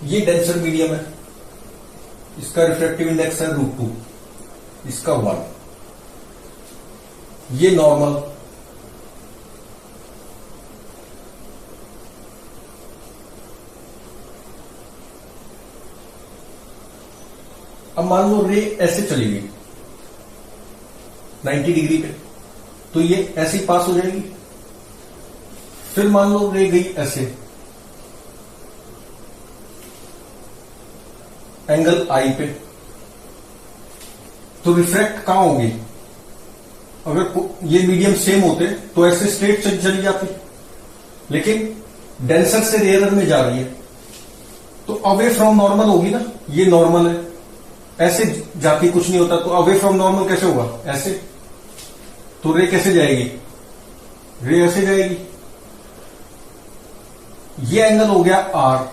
ये denser medium है, इसका रिफ्रैक्टिव इंडेक्स है √2, इसका 1। ये नॉर्मल, अब मान लो रे ऐसे चली गई 90 डिग्री पे, तो ये ऐसे ही पास हो जाएगी। फिर मान लो रे गई ऐसे एंगल आई पे, तो रिफ्रैक्ट कहां होगी? अगर ये मीडियम सेम होते तो ऐसे स्ट्रेट चली जाती, लेकिन डेंसर से रेयर में जा रही है तो अवे फ्रॉम नॉर्मल होगी ना। ये नॉर्मल है, ऐसे जाती कुछ नहीं होता, तो अवे फ्रॉम नॉर्मल कैसे होगा? ऐसे। तो रे कैसे जाएगी? रे ऐसे जाएगी। ये एंगल हो गया आर,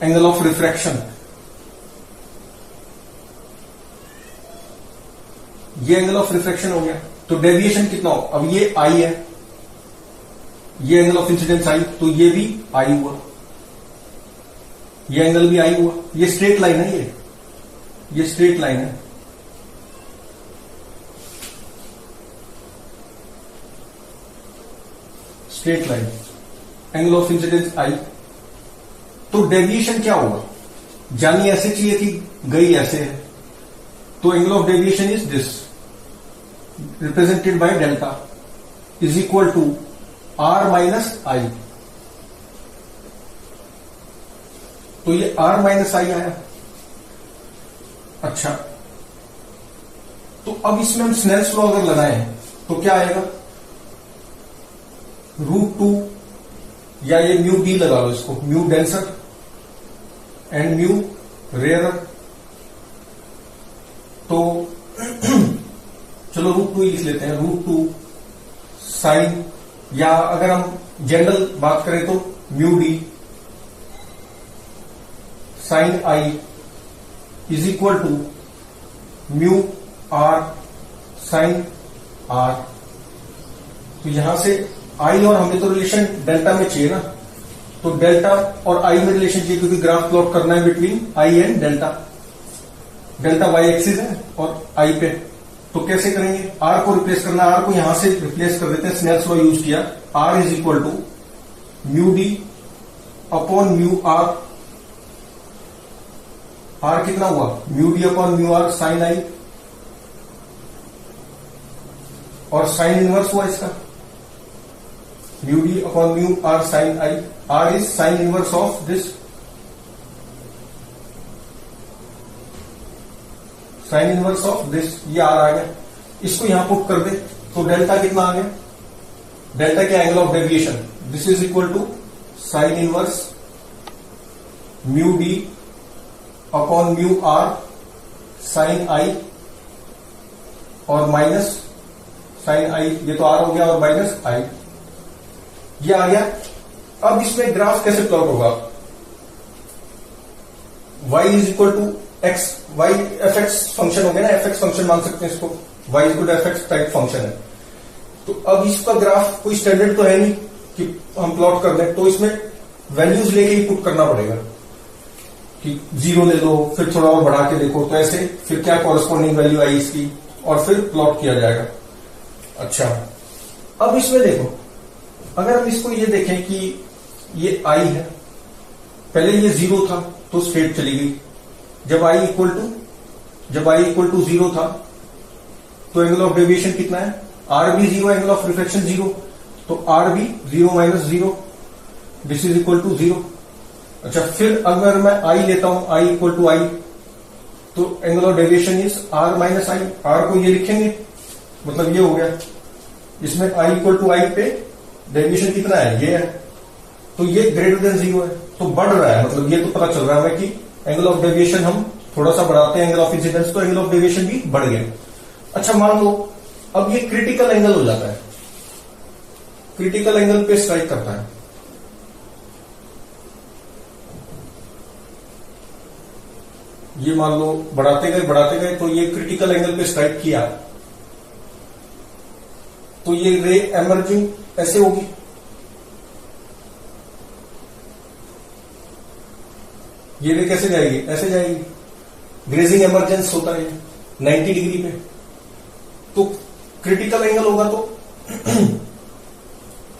एंगल ऑफ रिफ्रैक्शन। ये एंगल ऑफ रिफ्रैक्शन हो गया, तो डेविएशन कितना हो? अब ये आई है, ये एंगल ऑफ इंसिडेंस आई, तो ये भी आई हुआ, ये एंगल भी आई हुआ। ये स्ट्रेट लाइन है, ये स्ट्रेट लाइन है। Straight line, angle of incidence I, तो डेविएशन क्या होगा? जानी ऐसे चाहिए थी, गई ऐसे है, तो angle of deviation is this, represented by delta is equal to R minus I. तो ये आर माइनस आई आया। अच्छा, तो अब इसमें हम स्नेल्स लॉ अगर लगाएं तो क्या आएगा? √2 या ये म्यू डी लगा लो, इसको mu denser and mu rare. तो चलो √2 लिख लेते हैं, √2 साइन, या अगर हम जनरल बात करें तो mu D sine I is equal to mu R sine R. तो यहां से आई और हमें तो रिलेशन डेल्टा में चाहिए ना, तो डेल्टा और आई में रिलेशन चाहिए, क्योंकि ग्राफ प्लॉट करना है between I and delta. Delta Y axis है और आई पे, तो कैसे करेंगे? आर को रिप्लेस करना, आर को यहां से रिप्लेस कर देते हैं, स्नेल्स लॉ यूज किया। R is equal to mu D upon mu R. R कितना हुआ? Mu D upon mu R sine I, और साइन इनवर्स हुआ इसका mu D upon mu R sine I. R is sine inverse of this, sine inverse of this, ये R आ गया। इसको यहां पुट कर दे तो डेल्टा कितना आ गया? डेल्टा क्या? Angle of deviation. This is equal to sine inverse mu D upon mu R sine I और माइनस साइन आई, ये तो आर हो गया, और माइनस आई, ये आ गया। अब इसमें ग्राफ कैसे प्लॉट होगा? y is equal to X, Y F X function हो गया ना, एफ एक्स फंक्शन मान सकते हैं इसको, y is equal to F X type function है। तो अब इसका ग्राफ कोई स्टैंडर्ड तो है नहीं कि हम प्लॉट कर दें, तो इसमें वैल्यूज लेके ही पुट करना पड़ेगा कि 0 ले लो, फिर थोड़ा और बढ़ा के देखो, तो ऐसे फिर क्या कॉरेस्पॉन्डिंग वैल्यू आई इसकी, और फिर प्लॉट किया जाएगा। अच्छा, अब इसमें देखो, अगर हम इसको ये देखें कि ये आई है, पहले ये 0 था तो स्ट्रेट चली गई। जब आई इक्वल टू 0 था तो एंगल ऑफ डेविएशन कितना है? आर भी 0, एंगल ऑफ रिफ्लेक्शन 0, तो आर भी 0 minus 0, this is equal to 0। अच्छा, फिर अगर मैं आई लेता हूं, आई इक्वल टू आई, तो angle of deviation is R minus I. R को ये लिखेंगे, मतलब ये हो गया। इसमें आई इक्वल टू आई पे डेविएशन कितना है? ये है, तो ये ग्रेटर देन 0 है, तो बढ़ रहा है, मतलब ये तो पता चल रहा है कि एंगल ऑफ डेविएशन हम थोड़ा सा बढ़ाते हैं एंगल ऑफ इंसिडेंस, तो एंगल ऑफ डेविएशन भी बढ़ गया। अच्छा, मान लो अब ये क्रिटिकल एंगल हो जाता है, क्रिटिकल एंगल पे स्ट्राइक करता है। ये मान लो बढ़ाते गए तो ये क्रिटिकल एंगल पे स्ट्राइक किया, तो ये रे एमर्जिंग ऐसे होगी, ये रे कैसे जाएगी, ऐसे जाएगी, ग्रेजिंग एमरजेंस होता है 90 डिग्री पे, तो क्रिटिकल एंगल होगा तो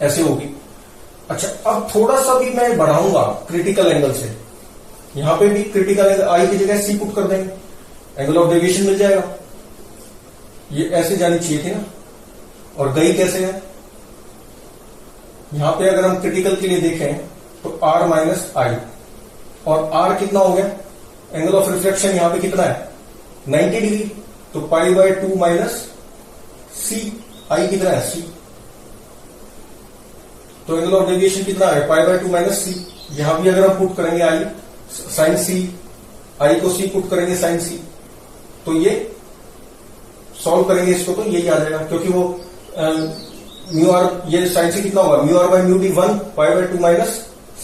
ऐसे होगी। अच्छा, अब थोड़ा सा भी मैं बढ़ाऊंगा क्रिटिकल एंगल से, यहां पे भी क्रिटिकल एंगल आई की जगह सी पुट कर देंगे, एंगल ऑफ डेविएशन मिल जाएगा। ये ऐसे जानी चाहिए थी ना, और गई कैसे है, यहां पे अगर हम क्रिटिकल के लिए देखें तो आर माइनस आई, और आर कितना हो गया, एंगल ऑफ रिफ्लेक्शन यहां पे कितना है 90 डिग्री, तो पाई बाय 2 माइनस सी, आई कितना है सी, तो एंगल ऑफ डेविएशन कितना है पाई बाय 2 माइनस सी। यहां भी अगर हम पुट करेंगे आई साइन सी, आई को सी पुट करेंगे साइन सी, तो ये सॉल्व करेंगे इसको तो यही आ जाएगा, क्योंकि वो म्यू आर, ये साइन सी कितना होगा mu R by mu D 1 pi by 2 minus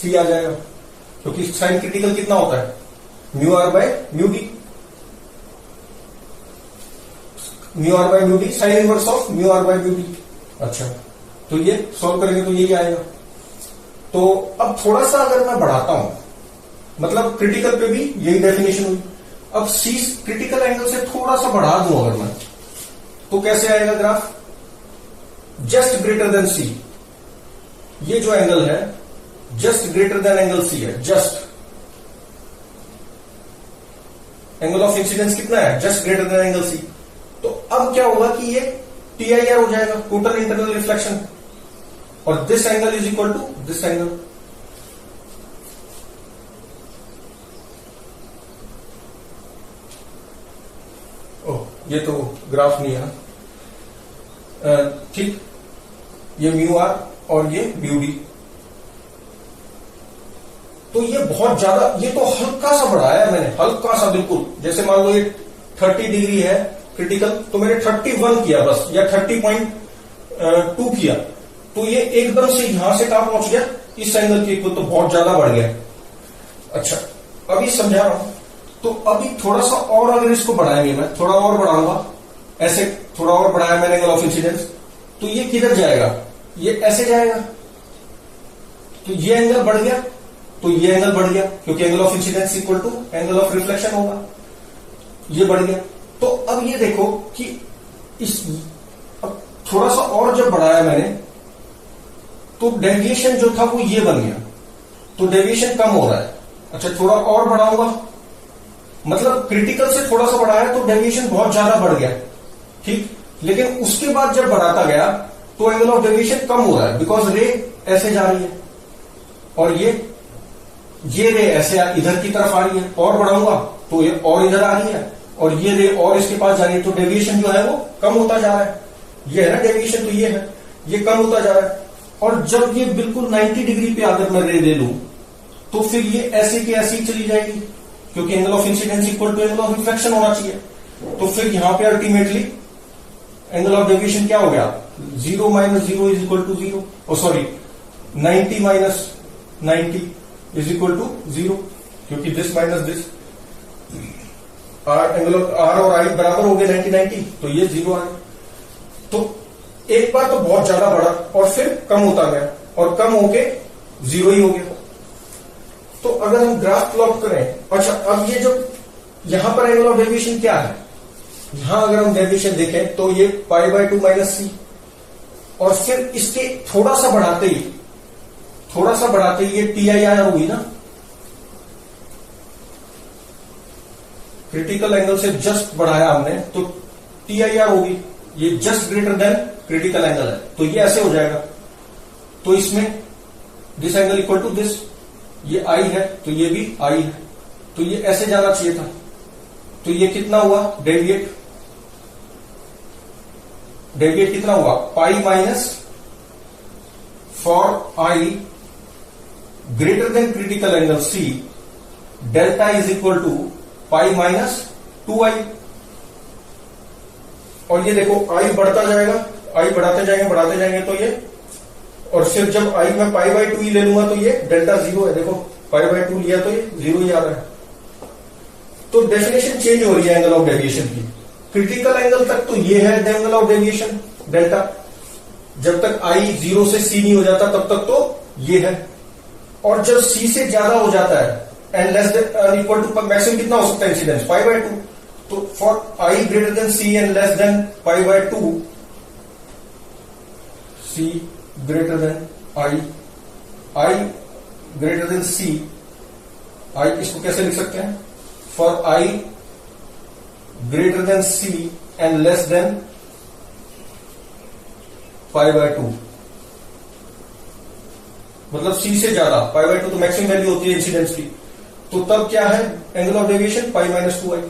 C आ जाएगा, क्योंकि साइन क्रिटिकल कितना होता है mu R by mu D, mu R by mu D sine inverse of mu R by mu D. अच्छा, तो ये सॉल्व करेंगे तो यही आएगा। तो अब थोड़ा सा अगर मैं बढ़ाता हूं, मतलब क्रिटिकल पे भी यही डेफिनेशन हुई, अब सी क्रिटिकल एंगल से थोड़ा सा बढ़ा दूं अगर मैं, तो कैसे आएगा graph, just greater than C, ये जो एंगल है just greater than angle C है, जस्ट एंगल ऑफ इंसिडेंस कितना है just greater than angle C, तो अब क्या होगा कि ये TIR हो जाएगा, टोटल इंटरनल रिफ्लेक्शन, और this angle is equal to this angle. ओह, ये तो ग्राफ नहीं है ना, ठीक, ये म्यू आर और ये म्यू डी, तो ये बहुत ज्यादा, ये तो हल्का सा बढ़ाया है मैंने, हल्का सा बिल्कुल, जैसे मान लो ये 30 डिग्री है क्रिटिकल, तो मैंने 31 किया बस, या 30.2 किया, तो ये एकदम से यहां से कहां पहुंच गया इस एंगल के इक्वल, तो बहुत ज्यादा बढ़ गया। अच्छा, अभी समझा रहा हूं, तो अभी थोड़ा सा और अगर इसको बढ़ाएंगे, मैं थोड़ा और बढ़ाऊंगा, ऐसे थोड़ा और बढ़ाया मैंने एंगल ऑफ इंसिडेंस, तो ये किधर जाएगा, ये ऐसे जाएगा, तो ये एंगल बढ़ गया, तो ये एंगल बढ़ गया, क्योंकि angle of incidence equal to angle of reflection होगा, ये बढ़ गया। तो अब ये देखो कि इस, अब थोड़ा सा और जब बढ़ाया मैंने, तो डेविएशन जो था वो ये बन गया, तो डेविएशन कम हो रहा है। अच्छा, थोड़ा और बढ़ाऊंगा, मतलब क्रिटिकल से थोड़ा सा बढ़ाया तो डेविएशन बहुत ज्यादा बढ़ गया, ठीक, लेकिन उसके बाद जब बढ़ाता गया तो एंगल ऑफ डेविएशन कम हो रहा है, बिकॉज रे ऐसे जा रही है, और ये रे ऐसे इधर की तरफ आ रही है, और बढ़ाऊंगा तो ये और इधर आ रही है, और ये रे और इसके पास जा रही है, तो डेविएशन जो है वो कम होता जा रहा है, ये है ना डेविएशन, तो ये है, ये कम होता जा रहा है। और जब ये बिल्कुल 90 डिग्री पे अगर मैं रे ले लूं, तो फिर ये ऐसे की ऐसी चली जाएगी, क्योंकि angle of incidence equal to angle of reflection होना चाहिए, तो फिर यहां पे अल्टीमेटली एंगल ऑफ डेविएशन क्या हो गया, 0 माइनस 0 इज इक्वल टू 0, और sorry 90 minus 90 is equal to 0, क्योंकि this minus this, angle of R और आई बराबर हो गए 90-90, तो ये 0 आ गया। तो एक बार तो बहुत ज्यादा बढ़ा और फिर कम होता गया, और कम होके 0 ही हो गया। तो अगर हम ग्राफ प्लॉट करें, अच्छा, अब ये जो यहां पर एंगल ऑफ डेविएशन क्या है, यहां अगर हम डेविएशन देखें तो ये पाई बाय 2 माइनस सी, और फिर इसके थोड़ा सा बढ़ाते ही ये TIR होगी ना, क्रिटिकल एंगल से जस्ट बढ़ाया हमने, तो TIR होगी, ये just greater than critical angle है, तो ये ऐसे हो जाएगा, तो इसमें this angle equal to this, ये आई है तो ये भी आई है, तो ये ऐसे जाना चाहिए था, तो ये कितना हुआ डेविएट कितना हुआ, pi minus four I greater than critical angle C, delta is equal to pi minus 2i, और ये देखो आई बढ़ता जाएगा, आई बढ़ाते जाएंगे तो ये, और फिर जब आई में पाई बाय 2 ही ले लूंगा तो ये डेल्टा 0 है, देखो पाई बाय 2 लिया तो ये 0 ही आ रहा है। तो डेफिनेशन चेंज हो रही है एंगल ऑफ डेविएशन की, क्रिटिकल एंगल तक तो ये है एंगल ऑफ डेविएशन डेल्टा, जब तक आई 0 से c नहीं हो जाता तब तक तो ये है, और जब c से ज्यादा हो जाता है and less than equal to maximum कितना हो सकता है इंसिडेंस π/2। तो for I greater than C and less than π/2, C greater than I greater than C, I इसको कैसे लिख सकते हैं? For I greater than C and less than π/2, मतलब C से ज्यादा π/2 तो मैक्सिमम वैल्यू होती है इंसिडेंस की, तो तब क्या है एंगल ऑफ डेविएशन π-2i।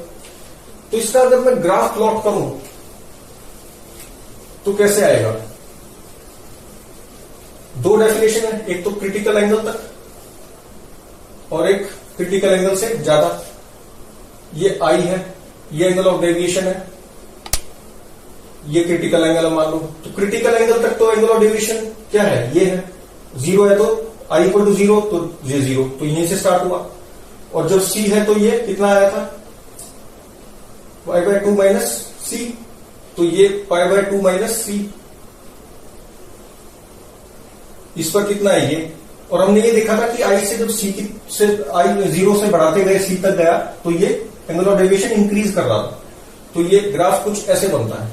तो इसका अगर मैं ग्राफ प्लॉट करूं तो कैसे आएगा? दो डेफिनेशन है, एक तो क्रिटिकल एंगल तक और एक क्रिटिकल एंगल से ज्यादा। ये I है, ये एंगल ऑफ डेविएशन है, ये क्रिटिकल एंगल मान लो। तो क्रिटिकल एंगल तक तो एंगल ऑफ डेविएशन क्या है? ये है, 0 है तो I = 0, तो ये 0, तो यहीं से स्टार्ट हुआ। और जब C है तो ये कितना आया था? π/2 - C, तो ये π/2 - C, इस पर कितना है ये। और हमने ये देखा था कि I से जब C से I 0 से बढ़ाते गए C तक गया तो ये एंगल ऑफ डेविएशन इंक्रीज कर रहा था। तो ये ग्राफ कुछ ऐसे बनता है।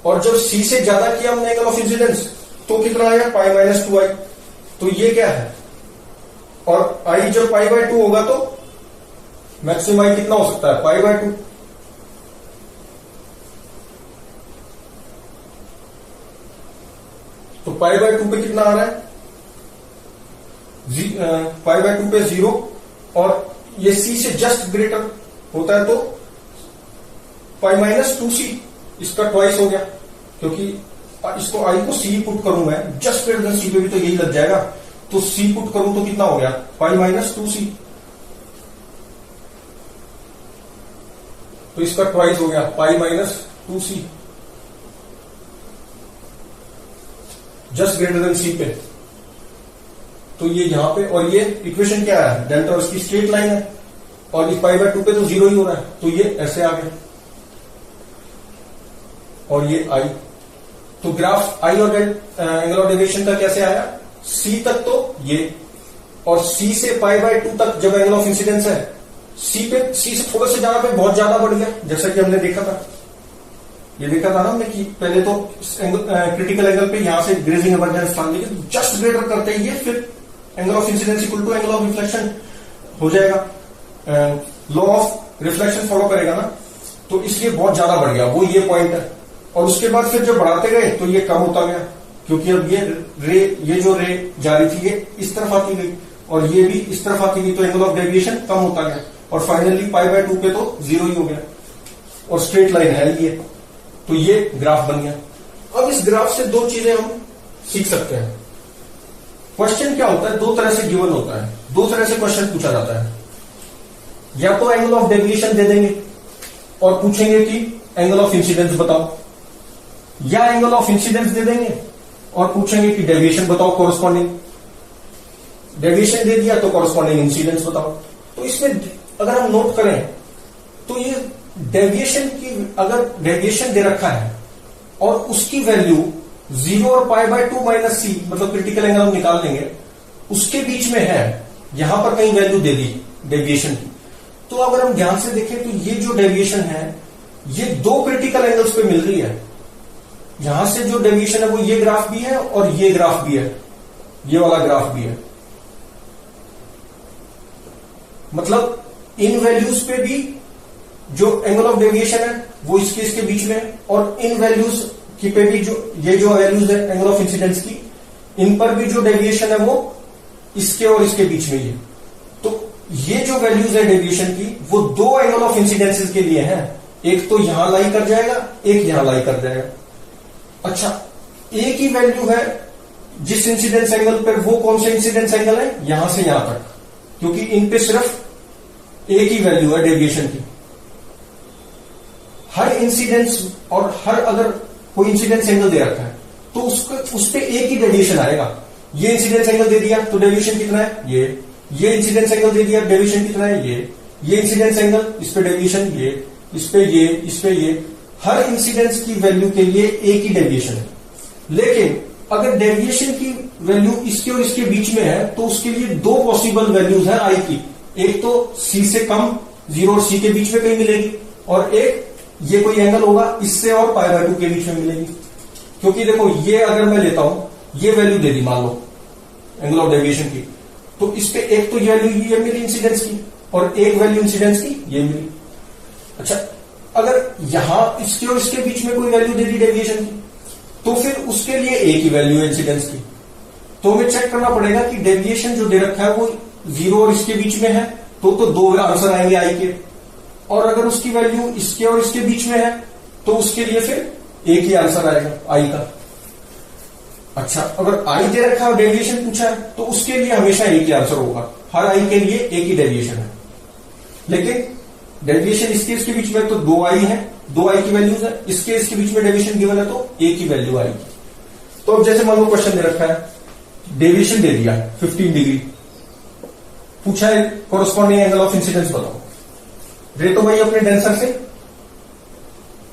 और जब C से ज्यादा किया हमने एंगल ऑफ इंसिडेंस तो कितना आया? π-2i। तो ये क्या है? और I जब π/2 होगा तो मैक्सिमम I कितना हो सकता है? π/2। तो π/2 पे कितना आ रहा है? π/2 पे 0, और ये C से जस्ट ग्रेटर होता है तो π-2c, इसका ट्वाइस हो गया, क्योंकि इसको I को C पुट करूं मैं, जस्ट ग्रेटर देन C पे भी तो यही लग जाएगा। तो C पुट करूं तो कितना हो गया? π-2c, तो इसका ट्वाइस हो गया π-2c, just greater than C पे। तो ये यहां पे, और ये इक्वेशन क्या है? डेल्टा, और इसकी स्ट्रेट लाइन है, और ये π/2 पे तो 0 ही हो रहा है, तो ये ऐसे आ गया। और ये I, तो ग्राफ I और एंगल ऑफ डेविएशन का कैसे आया? C तक तो ये, और C से π/2 तक जब एंगल ऑफ इंसिडेंस है, C से थोड़ा से ज्यादा पे बहुत ज्यादा बढ़ गया, जैसा कि हमने देखा था। ये देखा था ना हमने कि पहले तो क्रिटिकल एंगल पे यहां से ग्रेजिंग एमरजेंस था, लेकिन जस्ट ग्रेटर करते ही ये फिर angle of incidence equal to angle of reflection हो जाएगा, लॉ ऑफ रिफ्लेक्शन फॉलो करेगा ना, तो इसलिए बहुत ज्यादा बढ़ गया, वो ये पॉइंट है। और उसके बाद फिर जब बढ़ाते गए तो ये कम होता गया, क्योंकि अब ये जो रे जा रही थी ये इस तरफ आती गई, और ये भी इस तरफ आती गई, तो एंगल ऑफ डेविएशन कम होता गया, और फाइनली π/2 पे तो 0 ही हो गया, और स्ट्रेट लाइन है ये। तो ये ग्राफ बन गया। अब इस ग्राफ से दो चीजें हम सीख सकते हैं। क्वेश्चन क्या होता है? दो तरह से गिवन होता है, दो तरह से क्वेश्चन पूछा जाता है। या तो एंगल ऑफ डेविएशन दे देंगे और पूछेंगे कि एंगल ऑफ इंसिडेंस बताओ, या एंगल ऑफ इंसिडेंस दे देंगे और पूछेंगे कि डेविएशन बताओ कोरस्पॉन्डिंग। डेविएशन दे दिया तो कोरस्पॉन्डिंग इंसिडेंस बताओ। तो इसमें अगर हम नोट करें तो ये डेविएशन की, अगर डेविएशन दे रखा है और उसकी वैल्यू 0 और π/2 - C, मतलब क्रिटिकल एंगल हम निकाल लेंगे, उसके बीच में है, यहां पर कहीं वैल्यू दे दी डेविएशन की, तो अगर हम ध्यान से देखें तो ये जो डेविएशन है ये दो क्रिटिकल एंगल्स पे मिल रही है। यहां से जो डेविएशन है वो ये ग्राफ भी है और ये ग्राफ भी है, ये वाला ग्राफ भी है। मतलब इन वैल्यूज पे भी जो एंगल ऑफ डेविएशन है वो इसके बीच में है, और इन वैल्यूज की पे भी जो ये जो वैल्यूज है एंगल ऑफ इंसिडेंस की, इन पर भी जो डेविएशन है वो इसके और इसके बीच में ही है। तो ये जो वैल्यूज है डेविएशन की वो दो एंगल ऑफ इंसिडेंसेस के लिए है, एक तो यहां लाई कर जाएगा, एक यहां लाई कर जाएगा। अच्छा, एक ही वैल्यू है जिस इंसिडेंस एंगल पर, वो कौन सा इंसिडेंस एंगल है? यहां से यहां तक, क्योंकि इन पे सिर्फ एक ही वैल्यू है डेविएशन की। हर इंसिडेंस और हर अगर कोई इंसिडेंस एंगल दे रखा है तो उस पे एक ही डेविएशन आएगा। ये इंसिडेंस एंगल दे दिया तो डेविएशन कितना है? ये इंसिडेंस एंगल दे दिया, डेविएशन कितना है? ये इंसिडेंस एंगल, इस पे डेविएशन ये, इस पे ये, हर इंसिडेंस की वैल्यू के लिए एक ही डेविएशन है। लेकिन अगर डेविएशन की वैल्यू इसके और इसके बीच में है तो उसके लिए दो पॉसिबल वैल्यूज है आई की। एक तो सी से कम, 0 और सी के बीच में कहीं मिलेगी, और एक ये कोई एंगल होगा इससे और π/2 के बीच में मिलेगी। क्योंकि देखो ये अगर मैं लेता हूं, ये वैल्यू दे दी मान लो एंगल ऑफ डेविएशन की, तो इस पे एक तो ये वैल्यू ये मिली इंसिडेंस की और एक वैल्यू इंसिडेंस की ये मिली। अच्छा, अगर यहां इसके और इसके बीच में कोई वैल्यू दे दी डेविएशन की, तो फिर उसके लिए एक ही वैल्यू है इंसिडेंस की। तो हमें चेक करना पड़ेगा कि डेविएशन जो दे रखा है वो 0 और इसके बीच में है तो दो आंसर आएंगे आई के, और अगर उसकी वैल्यू इसके और इसके बीच में है तो उसके लिए फिर एक ही आंसर आएगा आई का। अच्छा, अगर आई दे रखा है डेविएशन पूछा है तो उसके लिए हमेशा एक ही आंसर होगा, हर आई के लिए एक ही डेविएशन है। लेकिन डेविएशन इसके इसके बीच में तो 2 आई है, 2 आई की वैल्यूज है, इसके इसके बीच में डेविएशन गिवन है तो एक ही वैल्यू आएगी। तो अब जैसे मान लो क्वेश्चन दे रखा है, डेविएशन दे दिया 15 डिग्री, पूछा है कोरोस्पॉन्डिंग एंगल ऑफ इंसिडेंस बताओ। रे तो भाई अपने डेंसर से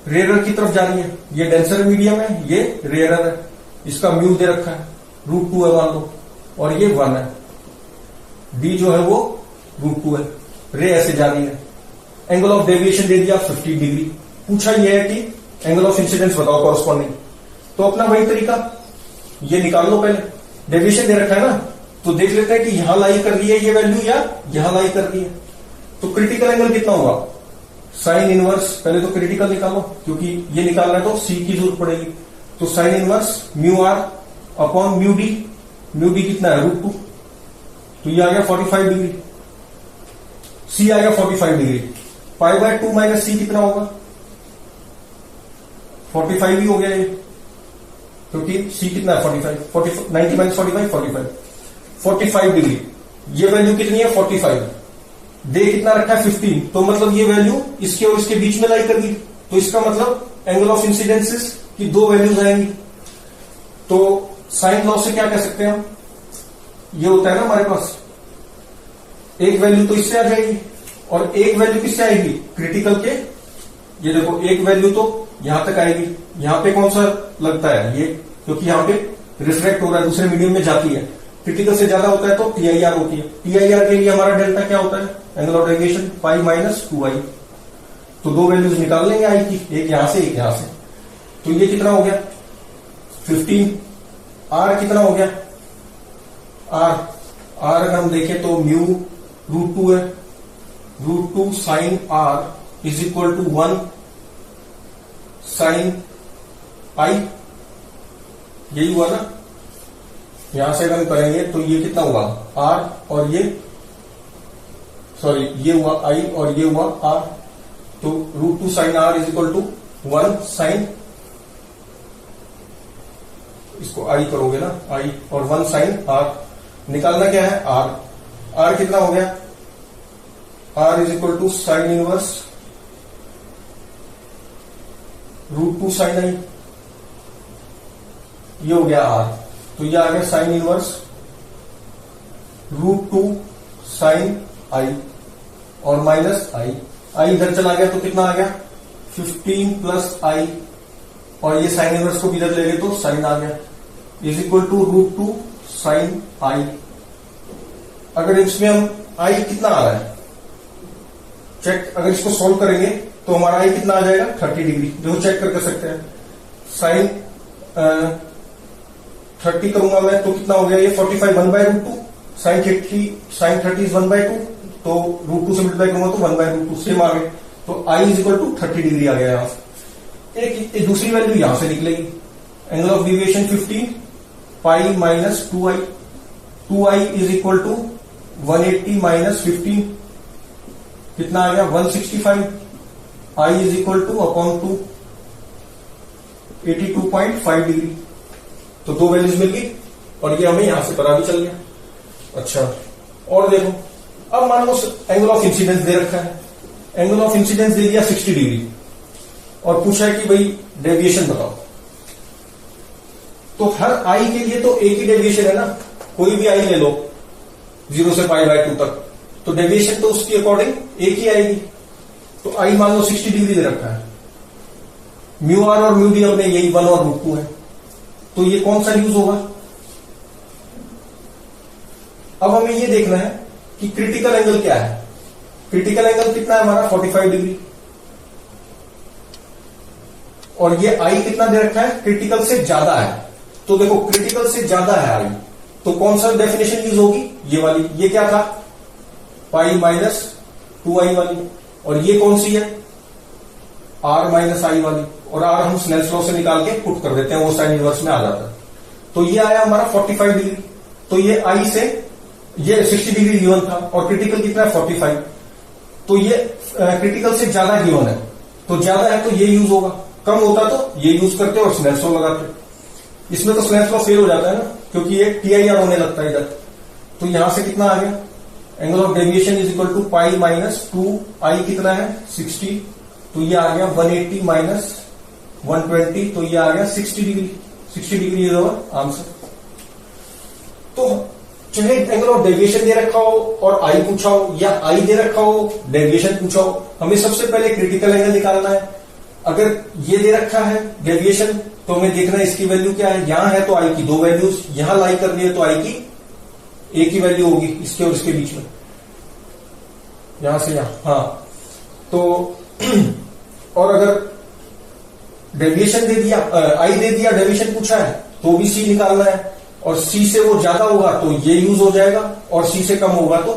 रेयरर की तरफ जा रही है, ये डेंसर मीडियम है, ये रेयरर है, इसका म्यू दे रखा है √2 है मान लो, और ये 1 है, डी जो है वो √2 है, रे ऐसे जा रही है। एंगल ऑफ डेविएशन दे दिया 15 डिग्री, पूछा यह है कि एंगल ऑफ इंसिडेंस बताओ कॉरस्पॉन्डिंग। तो अपना वही तरीका, ये निकाल लो पहले, डेविएशन दे रखा है ना, तो देख लेते हैं कि यहां लाई कर रही है ये वैल्यू या यहां लाई कर रही है। तो क्रिटिकल एंगल कितना होगा, साइन इनवर्स, पहले तो क्रिटिकल निकालो क्योंकि ये निकालना है तो सी की जरूरत पड़ेगी। तो sine inverse mu R upon mu D कितना है √2, तो ये आ गया 45 डिग्री, सी आ गया 45 डिग्री, π/2 माइनस सी कितना होगा 45 ही हो गया ये, क्योंकि सी कितना है 45, 90 माइनस 45 डिग्री। ये वैल्यू कितनी है 45, दे कितना रखा है 15, तो मतलब ये वैल्यू इसके और इसके बीच में लाई करगी, तो इसका मतलब एंगल ऑफ इंसिडेंसेस की 2 वैल्यूज आएंगी। तो साइन लॉ से क्या कह सकते हैं हम, ये होता है ना हमारे पास, एक वैल्यू तो इससे आ जाएगी और एक वैल्यू किससे आएगी क्रिटिकल के, ये देखो एक वैल्यू तो यहां तक आएगी, यहां पे कौन सा लगता है ये, क्योंकि यहां पे रिफ्लेक्ट हो रहा है, दूसरे मीडियम में जाती है, क्रिटिकल से ज्यादा होता है तो TIR होती है। TIR के लिए हमारा डेल्टा क्या होता है, एंगल ऑफ डेविएशन π-2i। तो 2 वैल्यूज निकाल लेंगे आई की, एक यहां से एक यहां से, तो ये कितना हो गया 15, R कितना हो गया, R अगर हम देखें तो म्यू √2 है, √2 sine R is equal to 1 sine I, यही हुआ ना। यहां से अगर हम करेंगे तो ये कितना हुआ R और ये सॉरी ये हुआ I और ये हुआ R, तो √2 sine R is equal to 1 sine, इसको I करोगे ना I, और 1 साइन R, निकालना क्या है R कितना हो गया, R is equal to sine inverse √2 sine I, ये हो गया R, तो ये आ गया साइन इनवर्स √2 साइन I और माइनस I इधर चला गया तो कितना आ गया 15 प्लस I, और ये साइन इनवर्स को इधर ले गए तो साइन आ गया, is equal to √2 sine I। अगर इसमें हम I कितना आ रहा है चेक, अगर इसको सोल्व करेंगे तो हमारा I कितना आ जाएगा 30 डिग्री, जो चेक कर सकते हैं। साइन 30 करूंगा मैं तो कितना हो गया ये 45 1/√2, साइन 30 इज 1/2, तो √2 से मल्टीप्लाई करूंगा तो 1/√2 सेम आ गए, तो I is equal to 30 degree आ गया यहां से। एक दूसरी वैल्यू यहां से निकलेगी, angle of deviation 15 π-2i, 2i is equal to 180 minus 15, कितना आ गया 165, I is equal to upon 2 82.5 degree. तो 2 वैल्यूज मिल गई और ये हमें यहां से पता भी चल गया। अच्छा, और देखो अब मान लो एंगल ऑफ इंसिडेंस दे रखा है, एंगल ऑफ इंसिडेंस दे दिया 60 डिग्री और पूछा है कि भाई डेविएशन बताओ। तो हर आई के लिए तो एक ही डेविएशन है ना, कोई भी आई ले लो 0 से π/2 तक, तो डेविएशन तो उसके अकॉर्डिंग एक ही आएगी। तो आई मान लो 60 डिग्री दे रखा है, म्यू आर और म्यू डी अपने यही 1 और √2 है, तो ये कौन सा यूज होगा? अब हमें ये देखना है कि क्रिटिकल एंगल क्या है। क्रिटिकल एंगल कितना है हमारा? 45 डिग्री। और ये आई कितना दे रखा है? क्रिटिकल से ज्यादा है। तो देखो क्रिटिकल से ज्यादा है आई, तो कौन सा डेफिनेशन यूज होगी? ये वाली। ये क्या था? पाई माइनस 2i वाली। और ये कौन सी है? r माइनस आई वाली। और r हम स्नेल्स लॉ से निकाल के पुट कर देते हैं, वो साइन इनवर्स में आ जाता है। तो ये आया हमारा 45 डिग्री। तो ये आई से ये 60 डिग्री गिवन था और क्रिटिकल कितना है? 45। तो ये क्रिटिकल से ज्यादा गिवन है, तो ज्यादा है तो ये यूज होगा, कम होता तो ये यूज करते और स्नेल्स लॉ लगाते। इसमें तो स्नेल्स लॉ फेल हो जाता है ना, क्योंकि ये TIR होने लगता है इधर। तो यहां से कितना आ गया? Angle of deviation is equal to pi minus 2i कितना है? 60। तो ये आ गया 180 माइनस 120, तो ये आ गया 60 डिग्री। 60 डिग्री ये होगा आंसर। तो चाहे एंगल ऑफ डेविएशन दे रखा हो और आई पूछा हो, या आई दे रखा हो डेविएशन पूछा हो, हमें सबसे पहले क्रिटिकल एंगल निकालना है। अगर ये दे रखा है डेविएशन, तो हमें देखना है इसकी वैल्यू क्या है। यहां है तो आई की 2 वैल्यूज, यहां लाई करनी है तो आई की एक ही वैल्यू होगी, इसके और इसके बीच में, यहां से यहां। हाँ, तो और अगर डेविएशन दे दिया, आई दे दिया, डेविएशन पूछा है, तो भी सी निकालना है। और सी से वो ज्यादा होगा तो ये यूज हो जाएगा, और सी से कम होगा तो